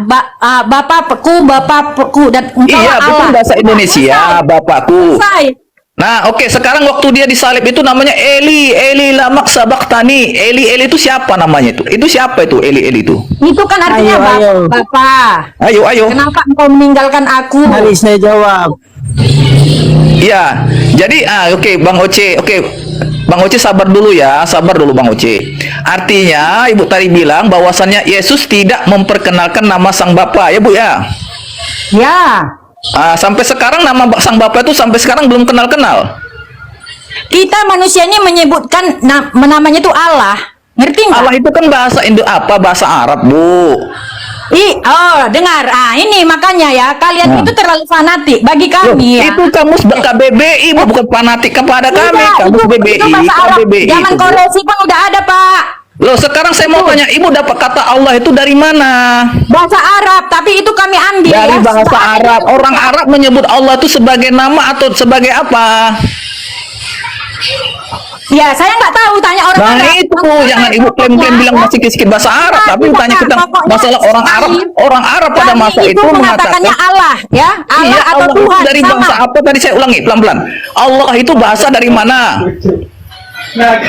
Speaker 2: Bapak Peku dan engkau
Speaker 3: Iya, betul
Speaker 2: Allah.
Speaker 3: bahasa Indonesia, Bapakku.
Speaker 2: Selesai.
Speaker 3: Nah, oke, sekarang waktu dia disalib itu namanya Eli lama sabaktani. Eli itu siapa namanya itu? Itu siapa itu Eli itu?
Speaker 2: Itu kan artinya Bapak.
Speaker 3: Ayo.
Speaker 2: Kenapa engkau meninggalkan aku?
Speaker 6: Mari saya jawab.
Speaker 3: Iya. Jadi oke, Bang Oce. Oke. Bang Oce sabar dulu ya. Sabar dulu Bang Oce. Artinya Ibu tadi bilang bahwasannya Yesus tidak memperkenalkan nama Sang Bapa, ya Bu ya?
Speaker 2: Ya.
Speaker 3: Sampai sekarang nama Sang Bapa itu sampai sekarang belum kenal-kenal.
Speaker 2: Kita manusia ini menyebutkan namanya itu Allah. Ngerti nggak?
Speaker 3: Allah itu kan bahasa bahasa Arab, Bu.
Speaker 2: Dengar. Ini makanya ya, kalian itu terlalu fanatik bagi kami ya.
Speaker 3: Itu kamus KBBI, Bu, bukan fanatik kepada kami. Kamus BBI,
Speaker 2: itu bahasa Arab.
Speaker 3: KBBI.
Speaker 2: Zaman
Speaker 3: itu, Bu.
Speaker 2: koreksi pun udah ada, Pak.
Speaker 3: Loh, sekarang saya mau tanya, Ibu dapat kata Allah itu dari mana?
Speaker 2: Bahasa Arab, tapi itu kami ambil
Speaker 3: Dari
Speaker 2: ya.
Speaker 3: bahasa
Speaker 2: Setelah
Speaker 3: Arab.
Speaker 2: itu-
Speaker 3: Orang Arab menyebut Allah itu sebagai nama atau sebagai apa?
Speaker 2: Ya, saya nggak tahu, tanya orang
Speaker 3: Nah,
Speaker 2: Arab.
Speaker 3: itu jangan Ibu klaim-klaim bilang masih sedikit bahasa Arab, tapi tanya kita masalah orang Arab. Orang Arab pada
Speaker 2: Kami
Speaker 3: masa itu
Speaker 2: mengatakannya
Speaker 3: mengatakan
Speaker 2: Allah, ya. Allah
Speaker 3: iya,
Speaker 2: atau
Speaker 3: Allah itu
Speaker 2: Tuhan
Speaker 3: dari
Speaker 2: sama.
Speaker 3: bangsa apa tadi saya ulangi pelan-pelan. Allah itu bahasa dari mana?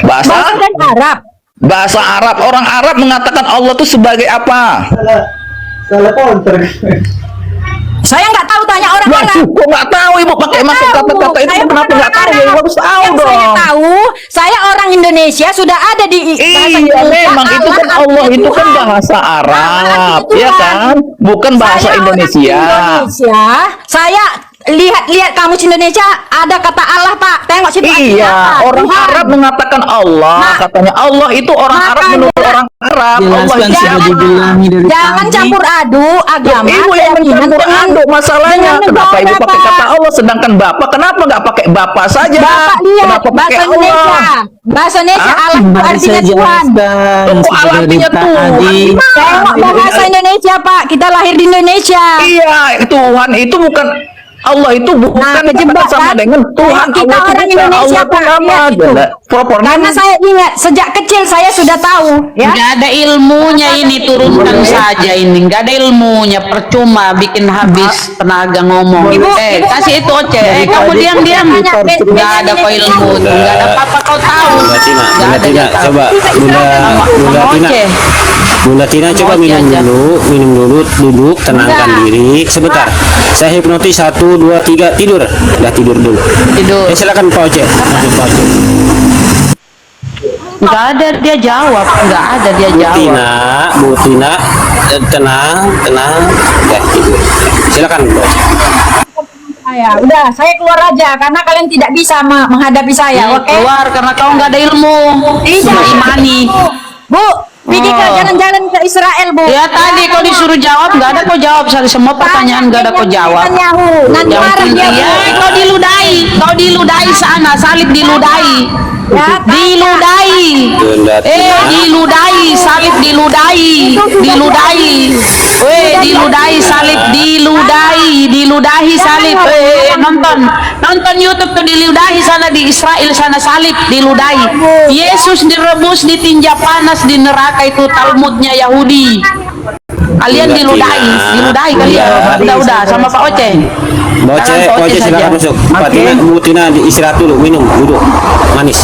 Speaker 2: Bahasa
Speaker 3: Bahasa
Speaker 2: dari Arab.
Speaker 3: Bahasa Arab. Orang Arab mengatakan Allah itu sebagai apa?
Speaker 2: Saya nggak tahu, tanya orang
Speaker 3: Wah,
Speaker 2: Arab.
Speaker 3: kok nggak tahu Ibu pakai masuk kata-kata itu
Speaker 2: Saya
Speaker 3: kenapa
Speaker 2: bukan
Speaker 3: nggak tahu?
Speaker 2: orang
Speaker 3: Ya, Ibu
Speaker 2: Arab.
Speaker 3: harus tahu
Speaker 2: Yang saya
Speaker 3: dong.
Speaker 2: tahu, saya orang Indonesia, sudah ada di bahasa
Speaker 3: Iya,
Speaker 2: Indonesia.
Speaker 3: memang itu kan Allah
Speaker 2: artinya
Speaker 3: itu kan
Speaker 2: Tuhan.
Speaker 3: bahasa Arab,
Speaker 2: Allah artinya
Speaker 3: ya
Speaker 2: Tuhan.
Speaker 3: kan? Bukan bahasa
Speaker 2: Saya orang
Speaker 3: Indonesia.
Speaker 2: Saya lihat kamus Indonesia ada kata Allah, Pak. Tengok situ artinya
Speaker 3: Iya,
Speaker 2: apa?
Speaker 3: orang
Speaker 2: Tuhan.
Speaker 3: Arab mengatakan Allah,
Speaker 2: Nah,
Speaker 3: katanya Allah itu orang Arab
Speaker 2: makanya-
Speaker 3: menurut orang Arab. Allah
Speaker 6: Jelaskan
Speaker 3: itu
Speaker 6: sudah
Speaker 3: siapa?
Speaker 6: dibilangi dari
Speaker 2: Jangan
Speaker 6: tadi.
Speaker 2: campur aduk agama.
Speaker 3: Ibu yang
Speaker 2: keyakinan
Speaker 3: mencampur
Speaker 2: dengan-
Speaker 3: aduk masalahnya.
Speaker 2: dengan
Speaker 3: Kenapa Ibu
Speaker 2: negara,
Speaker 3: pakai
Speaker 2: Pak.
Speaker 3: kata Allah sedangkan Bapak kenapa nggak pakai Bapak saja?
Speaker 2: Bapak lihat
Speaker 3: Kenapa pakai
Speaker 2: bahasa
Speaker 3: Allah?
Speaker 2: Indonesia. Bahasa Indonesia
Speaker 3: Hah?
Speaker 2: Allah itu
Speaker 6: Mari
Speaker 2: artinya
Speaker 6: saya
Speaker 2: Tuhan.
Speaker 6: jelaskan.
Speaker 3: Kok
Speaker 6: Sudah
Speaker 3: Allah
Speaker 6: dari
Speaker 3: artinya Tuhan?
Speaker 6: tadi.
Speaker 2: Tengok bahasa Indonesia, Pak. Kita lahir di Indonesia.
Speaker 3: Iya, Tuhan itu bukan Allah itu bukan
Speaker 2: kejebak,
Speaker 3: sama
Speaker 2: kan?
Speaker 3: dengan Tuhan.
Speaker 2: Kita
Speaker 3: Allah itu
Speaker 2: orang
Speaker 3: bukan.
Speaker 2: Indonesia,
Speaker 3: Allah itu
Speaker 2: Pak.
Speaker 3: nama
Speaker 2: Lihat itu.
Speaker 3: adalah propornya.
Speaker 2: Karena saya ingat sejak kecil saya sudah tahu, ya.
Speaker 4: Nggak ada ilmunya ini, turunkan saja ini. Nggak ada ilmunya, percuma bikin habis tenaga ngomong.
Speaker 2: Ibu,
Speaker 4: Kasih itu Oce. Kamu diam-diam. Nggak ada kau ilmu, nggak ada apa-apa kau tahu.
Speaker 8: Bunda Tina,
Speaker 4: Nggak
Speaker 8: Bunda
Speaker 4: ada
Speaker 8: Tina,
Speaker 4: dia tahu.
Speaker 8: coba Bunda Tina,
Speaker 4: Oce.
Speaker 8: Bunda Tina coba
Speaker 4: Oce
Speaker 8: minum
Speaker 4: aja.
Speaker 8: dulu, duduk, tenangkan diri sebentar. Saya hipnotis 1, 2, 3, tidur. Udah tidur dulu.
Speaker 4: Tidur.
Speaker 8: Silakan Pak Oce. Langsung Pak Oce.
Speaker 4: Nggak ada dia jawab, nggak ada dia jawab.
Speaker 8: Bu Tina, tenang. Udah tidur. Silakan Pak Oce.
Speaker 2: Udah, saya keluar aja karena kalian tidak bisa menghadapi saya, oke?
Speaker 4: Keluar karena kau nggak ada ilmu. Sudah imani.
Speaker 2: Bu, pergi ke jalan-jalan ke Israel, Bu.
Speaker 4: Ya tadi kau disuruh jawab, nggak ada kau jawab. Semua pertanyaan nggak ada kau jawab.
Speaker 2: Netanyahu. Nanti
Speaker 4: Yang
Speaker 2: marah dia.
Speaker 4: penting ya kau diludahi sana, salib diludahi.
Speaker 2: Ya,
Speaker 4: Diludahi.
Speaker 8: Bunda Tina.
Speaker 4: Diludahi, salib diludahi. Weh, diludahi salib. Nonton YouTube tuh diludahi sana di Israel sana salib diludahi. Yesus direbus ditinja panas di neraka itu Talmudnya Yahudi. Kalian diludahi kalian. Udah sama Pak Oce.
Speaker 8: Pak Oce silakan masuk. Bu Tina istirahat dulu, minum, duduk, manis.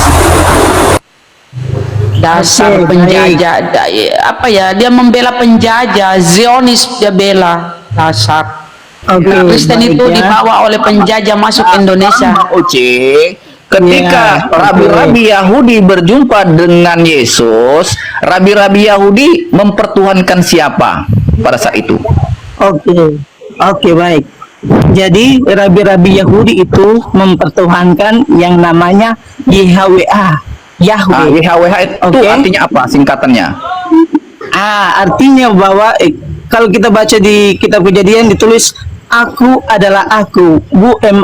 Speaker 4: Dasar penjajah, apa ya, dia membela penjajah, Zionis dia bela, dasar. Kristen itu dibawa oleh penjajah masuk Indonesia.
Speaker 3: Oce, ketika rabi-rabi Yahudi berjumpa dengan Yesus, rabi-rabi Yahudi mempertuhankan siapa pada saat itu?
Speaker 9: Oke, baik. Jadi rabi-rabi Yahudi itu mempertuhankan yang namanya YHWH. Yahweh.
Speaker 3: YHWH itu artinya apa singkatannya?
Speaker 9: Artinya bahwa kalau kita baca di kitab Kejadian ditulis aku adalah aku,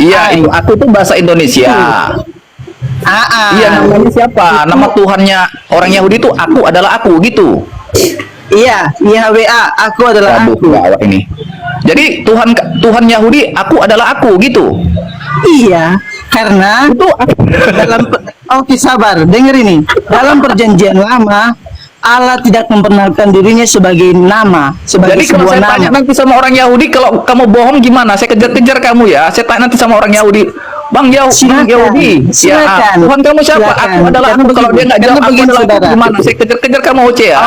Speaker 3: Iya, itu aku itu bahasa Indonesia. Iya, namanya siapa? Nama Tuhannya orang Yahudi itu aku adalah aku gitu.
Speaker 9: Iya, YHWH, aku adalah aku.
Speaker 3: Ini. Jadi Tuhan Yahudi aku adalah aku gitu.
Speaker 9: Iya, karena itu dalam sabar, dengar ini. Dalam perjanjian lama Allah tidak memperkenalkan dirinya sebagai nama, sebagai
Speaker 3: Jadi kalau
Speaker 9: sebuah
Speaker 3: saya
Speaker 9: nama.
Speaker 3: tanya nanti sama orang Yahudi, kalau kamu bohong gimana? Saya kejar-kejar kamu ya. Saya tanya nanti sama orang Yahudi, Bang Yahudi,
Speaker 9: silakan.
Speaker 3: Tuhan kamu siapa?
Speaker 9: Silakan.
Speaker 3: Aku adalah aku. Kalau dia nggak jawab aku
Speaker 9: begini,
Speaker 3: adalah aku,
Speaker 9: saudara.
Speaker 3: gimana? Saya kejar-kejar kamu Oce ya.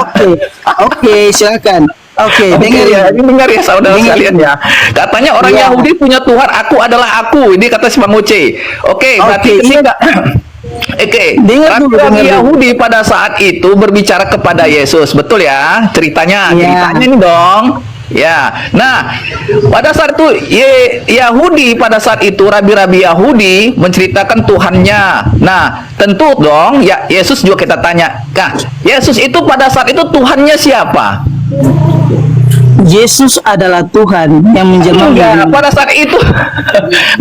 Speaker 9: Oke, silakan. Oke, dengar
Speaker 3: ya. Ini dengar ya saudara
Speaker 9: Dengar.
Speaker 3: sekalian ya. Katanya orang
Speaker 9: Iya.
Speaker 3: Yahudi punya Tuhan, aku adalah aku. Ini kata si Bang Oce. Oke, berarti ketika
Speaker 9: Dengar dulu,
Speaker 3: Rabi-rabi
Speaker 9: dengar dulu.
Speaker 3: Yahudi pada saat itu berbicara kepada Yesus, betul ya? Ceritanya ini dong. Ya, nah pada saat itu Yahudi pada saat itu rabi-rabi Yahudi menceritakan Tuhannya. Nah tentu dong ya Yesus juga kita tanya. Nah Yesus itu pada saat itu Tuhannya siapa?
Speaker 9: Yesus adalah Tuhan yang menjelma.
Speaker 3: Enggak, pada saat itu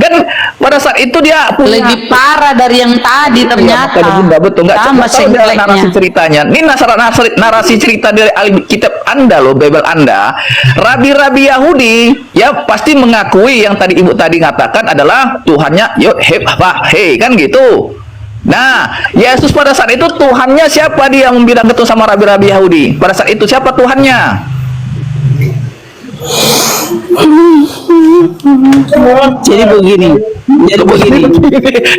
Speaker 3: kan pada saat itu dia punya
Speaker 4: Lebih parah dari yang tadi ternyata.
Speaker 3: betul nggak
Speaker 4: Sama
Speaker 3: narasi
Speaker 4: sengkleknya.
Speaker 3: ceritanya. Ini narasi cerita dari Alkitab Anda loh, Bible Anda. Rabi-rabi Yahudi ya pasti mengakui yang tadi Ibu tadi katakan adalah Tuhannya Yod He Vah He kan gitu. Nah, Yesus pada saat itu Tuhannya siapa dia yang bilang gitu sama rabi-rabi Yahudi? Pada saat itu siapa Tuhannya?
Speaker 9: Jadi begini.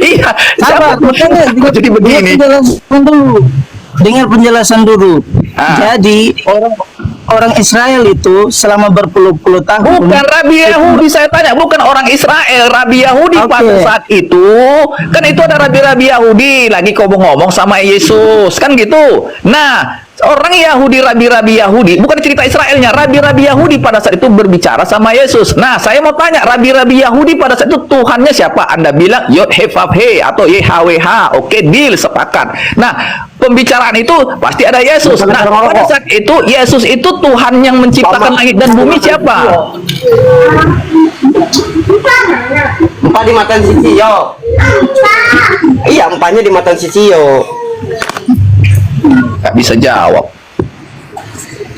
Speaker 3: Iya, siapa
Speaker 9: makanya
Speaker 3: jadi begini?
Speaker 9: Dengar penjelasan dulu.
Speaker 3: Ah.
Speaker 9: Jadi orang Israel itu selama berpuluh-puluh tahun.
Speaker 3: Bukan Rabi Yahudi saya tanya, bukan orang Israel, Rabi Yahudi pada saat itu kan itu ada rabi-rabi Yahudi lagi ngomong sama Yesus kan gitu. Nah orang Yahudi, rabi-rabi Yahudi, bukan cerita Israelnya, rabi-rabi Yahudi pada saat itu berbicara sama Yesus. Nah saya mau tanya, rabi-rabi Yahudi pada saat itu Tuhannya siapa? Anda bilang Yod He Vav He atau YHWH. Oke, deal, sepakat. Nah pembicaraan itu pasti ada Yesus. Nah pada saat itu Yesus itu Tuhan yang menciptakan langit dan bumi siapa?
Speaker 7: Empat di matan Sisiyo. Iya, empatnya di matan Sisiyo.
Speaker 3: Gak bisa jawab.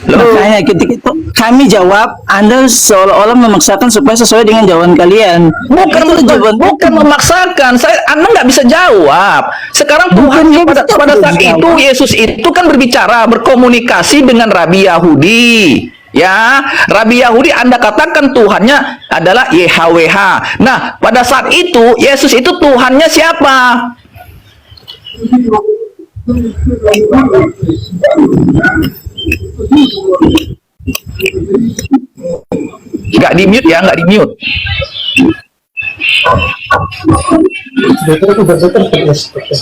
Speaker 9: Makanya ketika itu kami jawab, Anda seolah-olah memaksakan supaya sesuai dengan jawaban kalian.
Speaker 3: Bukan memaksakan. Anda nggak bisa jawab. Sekarang Tuhan pada saat itu Yesus itu kan berbicara, berkomunikasi dengan Rabi Yahudi. Ya, Rabi Yahudi Anda katakan Tuhannya adalah YHWH. Nah, pada saat itu Yesus itu Tuhannya siapa? Nggak di mute ya, nggak di mute.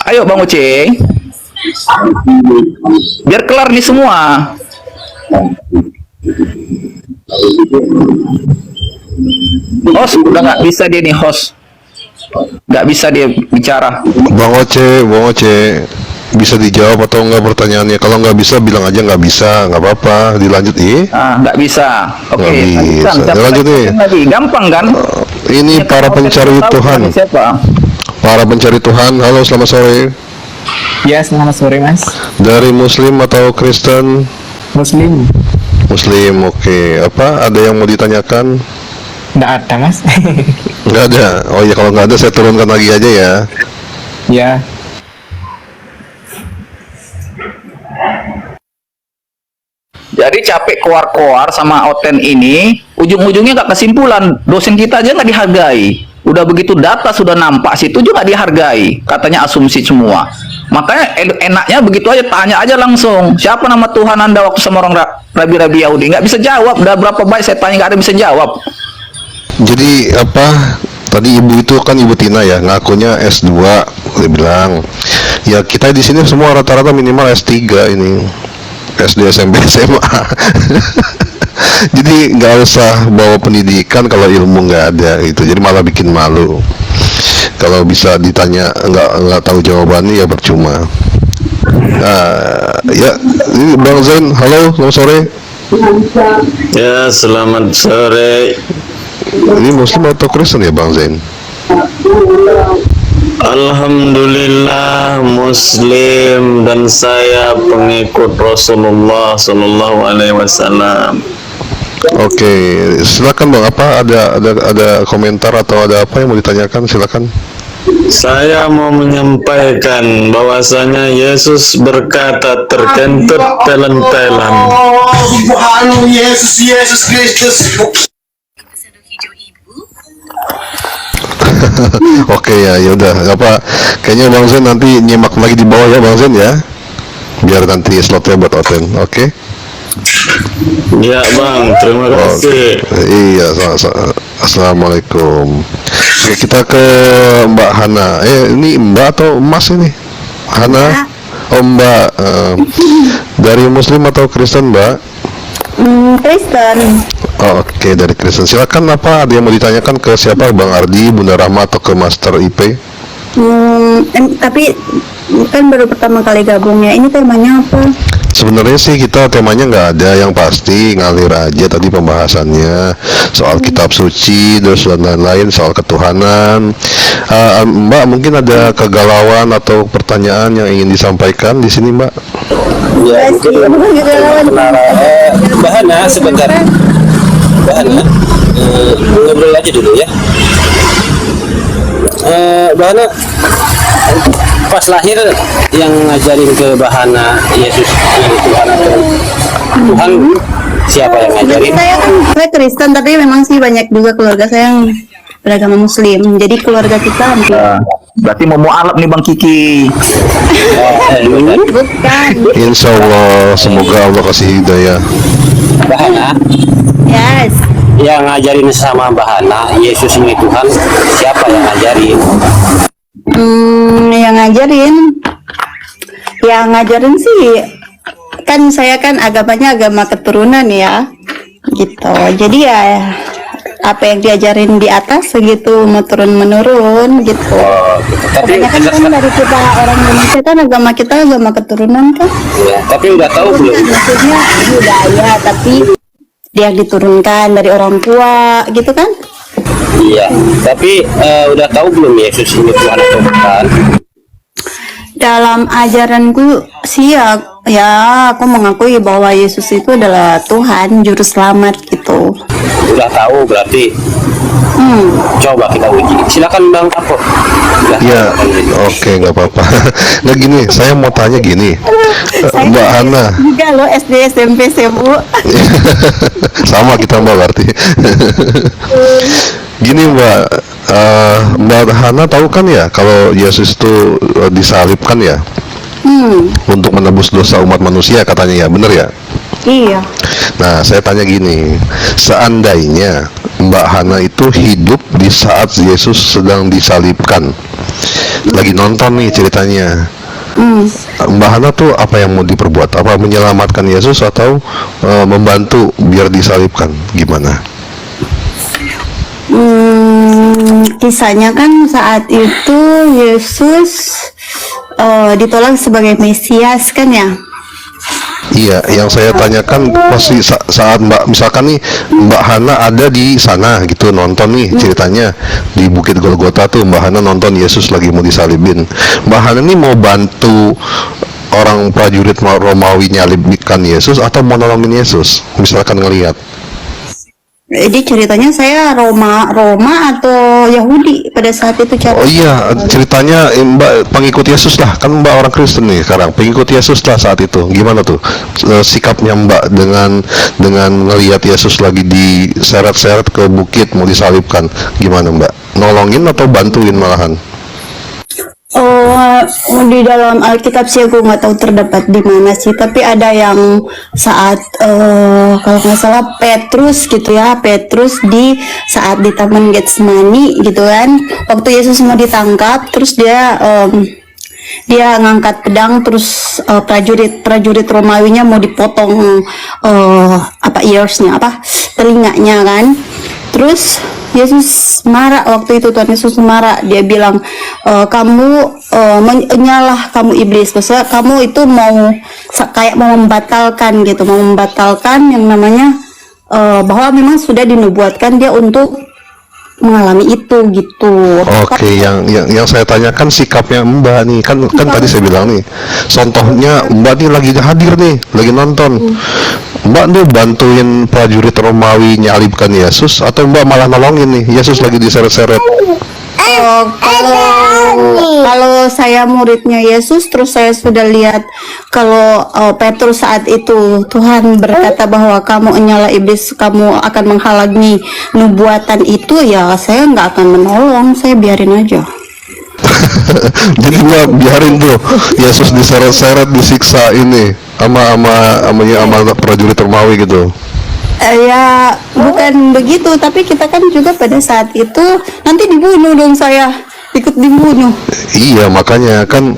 Speaker 3: Ayo Bang Uce, biar kelar nih semua. Host udah nggak bisa dia nih host, nggak bisa dia bicara.
Speaker 5: Bang Oce, bisa dijawab atau enggak pertanyaannya? Kalau nggak bisa bilang aja nggak bisa, nggak apa-apa, dilanjut
Speaker 3: Nggak bisa. Oke,
Speaker 5: Nggak bisa.
Speaker 3: lanjutkan.
Speaker 5: Lanjut nih.
Speaker 3: Lagi gampang kan?
Speaker 5: Ini para pencari Tuhan.
Speaker 3: Siapa?
Speaker 5: Para pencari Tuhan, halo selamat sore.
Speaker 10: Ya, selamat sore Mas.
Speaker 5: Dari Muslim atau Kristen?
Speaker 10: Muslim.
Speaker 5: Muslim, oke. Apa? Ada yang mau ditanyakan?
Speaker 10: Nggak ada, Mas.
Speaker 5: Nggak ada. Oh ya, kalau nggak ada saya turunkan lagi aja ya.
Speaker 10: Ya.
Speaker 3: Jadi capek koar-koar sama Oten ini, ujung-ujungnya nggak kesimpulan. Dosen kita aja nggak dihargai. Udah begitu data sudah nampak situ juga nggak dihargai. Katanya asumsi semua. Makanya enaknya begitu aja, tanya aja langsung. Siapa nama Tuhan Anda waktu sama orang rabi-rabi Yahudi? Nggak bisa jawab. Udah berapa baik saya tanya nggak ada yang bisa jawab.
Speaker 5: Jadi apa? Tadi ibu itu kan ibu Tina ya, ngakunya S2. Dia bilang, ya kita di sini semua rata-rata minimal S3 ini. SD, SMP, SMA. Jadi nggak usah bawa pendidikan kalau ilmu nggak ada gitu. Jadi malah bikin malu. Kalau bisa ditanya nggak tahu jawabannya ya percuma. Ya, ini Bang Zain, halo, selamat sore.
Speaker 11: Ya, selamat sore.
Speaker 5: Ini Muslim atau Kristen ya Bang Zain?
Speaker 11: Alhamdulillah Muslim dan saya pengikut Rasulullah Sallallahu Alaihi Wasallam.
Speaker 5: Oke, silakan Bang. Apa ada komentar atau ada apa yang mau ditanyakan? Silakan.
Speaker 11: Saya mau menyampaikan bahwasanya Yesus berkata terkentut telan-telan.
Speaker 7: Yesus Kristus.
Speaker 5: Oke ya, yaudah. Apa? Kayaknya Bang Zen nanti nyimak lagi di bawah ya Bang Zen ya. Biar nanti slotnya buat Oten. Oke?
Speaker 11: Ya Bang, terima kasih.
Speaker 5: Iya, assalamualaikum. Oke, kita ke Mbak Hana. Ini Mbak atau Mas ini? Hana? Oh Mbak. Dari Muslim atau Kristen Mbak?
Speaker 12: Kristen.
Speaker 5: Oke, dari Kristen. Silakan, apa ada yang mau ditanyakan ke siapa? Bang Ardi, Bunda Rahma, atau ke Master IP?
Speaker 12: Tapi kan baru pertama kali gabungnya. Ini temanya apa?
Speaker 5: Sebenarnya sih kita temanya nggak ada yang pasti, ngalir aja tadi pembahasannya soal kitab suci, terus dan lain-lain, soal ketuhanan. Mbak mungkin ada kegalauan atau pertanyaan yang ingin disampaikan di sini Mbak?
Speaker 8: Ya, mungkin Mbak Hana sebentar. Mbak Hana, ngobrol aja dulu ya. Mbak Hana, pas lahir yang ngajarin ke Mbak Hana Yesus dari Tuhan atau Tuhan, siapa yang ngajarin?
Speaker 12: Saya Kristen, tapi memang sih banyak juga keluarga saya yang beragama Muslim. Jadi keluarga kita hampir.
Speaker 3: Berarti mau mualaf nih Bang Kiki.
Speaker 12: Bukan.
Speaker 5: Insya Allah, semoga Allah kasih hidayah.
Speaker 8: Mbak Hana,
Speaker 12: Yes.
Speaker 8: yang ngajarin sama Mbak Hana Yesus ini Tuhan, siapa yang ngajarin?
Speaker 12: Yang ngajarin sih kan saya kan agamanya agama keturunan ya, gitu. Jadi ya apa yang diajarin di atas segitu mau turun menurun gitu.
Speaker 8: Tapi
Speaker 12: Kebanyakan kan dari kita orang Indonesia kan agama kita agama keturunan kan.
Speaker 8: ya, tapi udah tahu belum?
Speaker 12: Maksudnya budaya tapi dia diturunkan dari orang tua gitu kan.
Speaker 8: Iya, tapi udah tahu belum Yesus ini Tuhan atau bukan?
Speaker 12: Dalam ajaranku sih ya aku mengakui bahwa Yesus itu adalah Tuhan juru selamat gitu.
Speaker 8: Udah tahu berarti. Coba kita uji. Silakan Bang Apot.
Speaker 5: Ya, oke, nggak apa-apa. Nah gini, saya mau tanya gini, Mbak Hana.
Speaker 12: Juga lo SD, SMP, SMU.
Speaker 5: Sama kita Mbak berarti. Gini Mbak, Mbak Hana tahu kan ya kalau Yesus itu disalibkan ya, untuk menebus dosa umat manusia katanya ya, bener ya?
Speaker 12: Iya.
Speaker 5: Nah saya tanya gini, seandainya Mbak Hana itu hidup di saat Yesus sedang disalibkan, lagi nonton nih ceritanya, Mbak Hana tuh apa yang mau diperbuat? Apa menyelamatkan Yesus atau membantu biar disalibkan? Gimana?
Speaker 12: Kisahnya kan saat itu Yesus ditolak sebagai Mesias kan ya.
Speaker 5: Iya, yang saya tanyakan pasti saat Mbak, misalkan nih Mbak Hana ada di sana gitu nonton nih ceritanya di Bukit Golgota tuh, Mbak Hana nonton Yesus lagi mau disalibin. Mbak Hana nih mau bantu orang prajurit Romawi nyalibkan Yesus atau mau nolongin Yesus? Misalkan ngelihat.
Speaker 12: Jadi ceritanya saya Roma atau Yahudi pada saat itu cara.
Speaker 5: Oh iya, ceritanya Mbak pengikut Yesus lah, kan Mbak orang Kristen nih sekarang, pengikut Yesus lah saat itu. Gimana tuh sikapnya Mbak dengan ngelihat Yesus lagi diseret-seret ke bukit mau disalibkan? Gimana Mbak? Nolongin atau bantuin malahan?
Speaker 12: Oh, di dalam Alkitab sih aku nggak tahu terdapat di mana sih, tapi ada yang saat kalau nggak salah Petrus gitu ya, Petrus di saat di Taman Getsemani gitu kan, waktu Yesus mau ditangkap, terus dia ngangkat pedang, terus prajurit Romawinya mau dipotong earsnya, telinganya kan. Terus Yesus marah waktu itu, Tuhan Yesus marah, dia bilang kamu nyalah kamu iblis, maksudnya kamu itu mau kayak mau membatalkan gitu, mau membatalkan yang namanya bahwa memang sudah dinubuatkan dia untuk mengalami itu gitu.
Speaker 5: Oke, yang saya tanyakan sikapnya Mbak nih, kan tadi saya bilang nih, contohnya Mbak nih lagi hadir nih, lagi nonton. Mbak nih bantuin prajurit Romawi nyalibkan Yesus atau Mbak malah nolongin nih, Yesus lagi diseret-seret?
Speaker 12: Kalau saya muridnya Yesus, terus saya sudah lihat kalau Petrus saat itu Tuhan berkata bahwa kamu nyala iblis, kamu akan menghalangi nubuatan itu, ya saya nggak akan menolong, saya biarin aja.
Speaker 5: Jadi Mbak biarin tuh Yesus diseret-seret, disiksa ini sama prajurit Romawi gitu.
Speaker 12: Ya bukan begitu, tapi kita kan juga pada saat itu nanti dibunuh dong, saya ikut dibunuh.
Speaker 5: Iya, makanya kan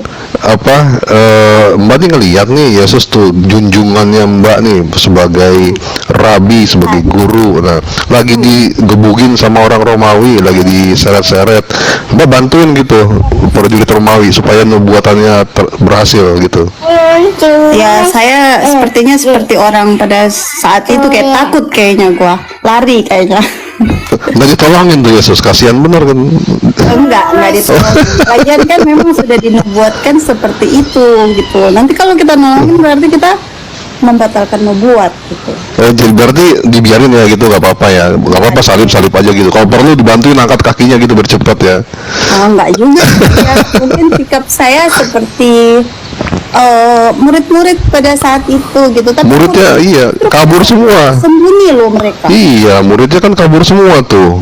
Speaker 5: Mbak nih ngeliat nih Yesus tuh junjungannya Mbak nih sebagai rabi, sebagai guru. Nah, lagi digebukin sama orang Romawi, lagi diseret-seret, Mbak bantuin gitu prajurit Romawi supaya nubuatannya berhasil gitu.
Speaker 12: Ya saya sepertinya seperti orang pada saat itu kayak takut, kayaknya gua lari kayaknya.
Speaker 5: Nggak ditolongin tuh Yesus, kasihan bener kan?
Speaker 12: Enggak ditolong. Lagian kan memang sudah dinubuatkan seperti itu gitu. Nanti kalau kita nolongin berarti kita membatalkan nubuat gitu.
Speaker 5: Jadi berarti dibiarin ya gitu, nggak apa-apa ya, nggak apa-apa, salib aja gitu. Kalau perlu dibantuin angkat kakinya gitu biar cepat ya.
Speaker 12: Enggak juga ya. Mungkin sikap saya seperti murid-murid pada saat itu gitu. Tapi
Speaker 5: muridnya iya kabur semua,
Speaker 12: sembunyi loh mereka.
Speaker 5: Iya, muridnya kan kabur semua tuh.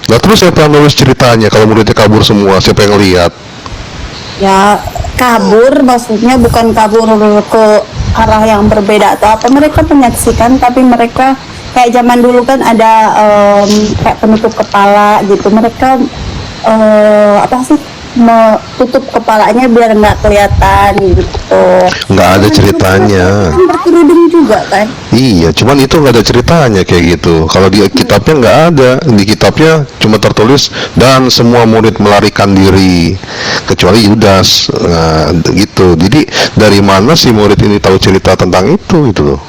Speaker 5: Nah terus siapa yang nulis ceritanya kalau muridnya kabur semua? Siapa yang lihat?
Speaker 12: Ya kabur maksudnya bukan kabur ke arah yang berbeda atau apa, mereka menyaksikan, tapi mereka kayak zaman dulu kan ada kayak penutup kepala gitu, mereka tutup kepalanya biar nggak kelihatan gitu.
Speaker 5: Nggak ada ceritanya.
Speaker 12: Kan berkerudung juga kan?
Speaker 5: Iya, cuman itu nggak ada ceritanya kayak gitu. Kalau di kitabnya nggak ada, di kitabnya cuma tertulis dan semua murid melarikan diri kecuali Yudas. Nah, gitu. Jadi dari mana si murid ini tahu cerita tentang itu gitu loh?